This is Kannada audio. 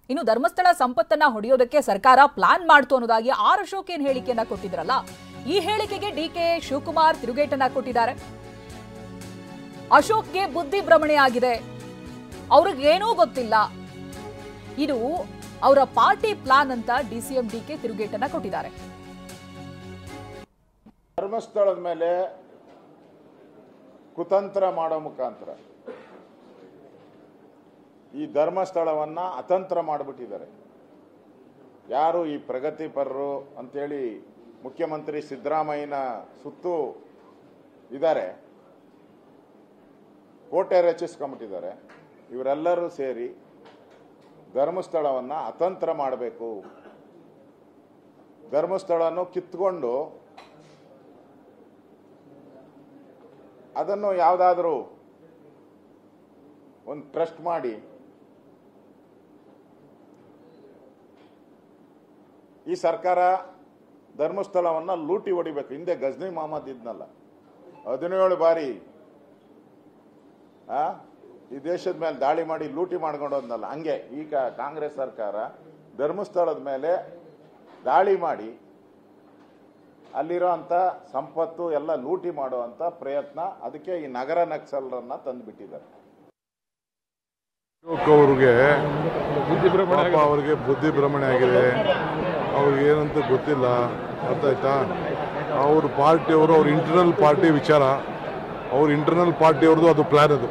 ಇನ್ನು ಧರ್ಮಸ್ಥಳ ಸಂಪತ್ತನ್ನ ಹೊಡೆಯೋದಕ್ಕೆ ಸರ್ಕಾರ ಪ್ಲಾನ್ ಮಾಡ್ತು ಅನ್ನೋದಾಗಿ ಆರ್ ಅಶೋಕ್ ಏನ್ ಹೇಳಿಕೆಯನ್ನ ಕೊಟ್ಟಿದ್ರಲ್ಲ, ಈ ಹೇಳಿಕೆಗೆ ಡಿಕೆ ಶಿವಕುಮಾರ್ ತಿರುಗೇಟನ್ನ ಕೊಟ್ಟಿದ್ದಾರೆ. ಅಶೋಕ್ಗೆ ಬುದ್ಧಿ ಭ್ರಮಣೆ ಆಗಿದೆ, ಅವ್ರಿಗೇನೂ ಗೊತ್ತಿಲ್ಲ, ಇದು ಅವರ ಪಾರ್ಟಿ ಪ್ಲಾನ್ ಅಂತ ಡಿಸಿಎಂ ಡಿಕೆ ತಿರುಗೇಟನ್ನ ಕೊಟ್ಟಿದ್ದಾರೆ. ಧರ್ಮಸ್ಥಳದ ಮೇಲೆ ಕುತಂತ್ರ ಮಾಡೋ ಮುಖಾಂತರ ಈ ಧರ್ಮಸ್ಥಳವನ್ನ ಅತಂತ್ರ ಮಾಡಿಬಿಟ್ಟಿದ್ದಾರೆ. ಯಾರು ಈ ಪ್ರಗತಿಪರರು ಅಂತೇಳಿ ಮುಖ್ಯಮಂತ್ರಿ ಸಿದ್ದರಾಮಯ್ಯನ ಸುತ್ತು ಇದ್ದಾರೆ, ಕೋಟೆ ರಚಿಸ್ಕೊಂಡ್ಬಿಟ್ಟಿದ್ದಾರೆ. ಇವರೆಲ್ಲರೂ ಸೇರಿ ಧರ್ಮಸ್ಥಳವನ್ನ ಅತಂತ್ರ ಮಾಡಬೇಕು, ಧರ್ಮಸ್ಥಳವನ್ನು ಕಿತ್ಕೊಂಡು ಅದನ್ನು ಯಾವುದಾದ್ರೂ ಒಂದು ಟ್ರಸ್ಟ್ ಮಾಡಿ ಈ ಸರ್ಕಾರ ಧರ್ಮಸ್ಥಳವನ್ನ ಲೂಟಿ ಹೊಡಿಬೇಕು. ಹಿಂದೆ ಗಜ್ನಿ ಮೊಹಮ್ಮದ್ ಇದ್ನಲ್ಲ, 17 ಬಾರಿ ಈ ದೇಶದ ಮೇಲೆ ದಾಳಿ ಮಾಡಿ ಲೂಟಿ ಮಾಡ್ಕೊಂಡು ಹೋದ್ನಲ್ಲ, ಹಂಗೆ ಈಗ ಕಾಂಗ್ರೆಸ್ ಸರ್ಕಾರ ಧರ್ಮಸ್ಥಳದ ಮೇಲೆ ದಾಳಿ ಮಾಡಿ ಅಲ್ಲಿರೋ ಅಂತ ಸಂಪತ್ತು ಎಲ್ಲ ಲೂಟಿ ಮಾಡುವಂತ ಪ್ರಯತ್ನ, ಅದಕ್ಕೆ ಈ ನಗರ ನಕ್ಸಲರನ್ನ ತಂದುಬಿಟ್ಟಿದ್ದಾರೆ. ಅವ್ರಿಗೆ ಬುದ್ಧಿ ಭ್ರಮಣೆ ಆಗಿದೆ, ಅವ್ರಿಗೆ ಏನಂತ ಗೊತ್ತಿಲ್ಲ, ಅರ್ಥ ಆಯ್ತಾ? ಅವ್ರ ಪಾರ್ಟಿಯವರು, ಅವ್ರ ಇಂಟರ್ನಲ್ ಪಾರ್ಟಿ ವಿಚಾರ, ಅವ್ರ ಇಂಟರ್ನಲ್ ಪಾರ್ಟಿಯವ್ರದ್ದು ಅದು ಪ್ಲಾನ್ ಅದು.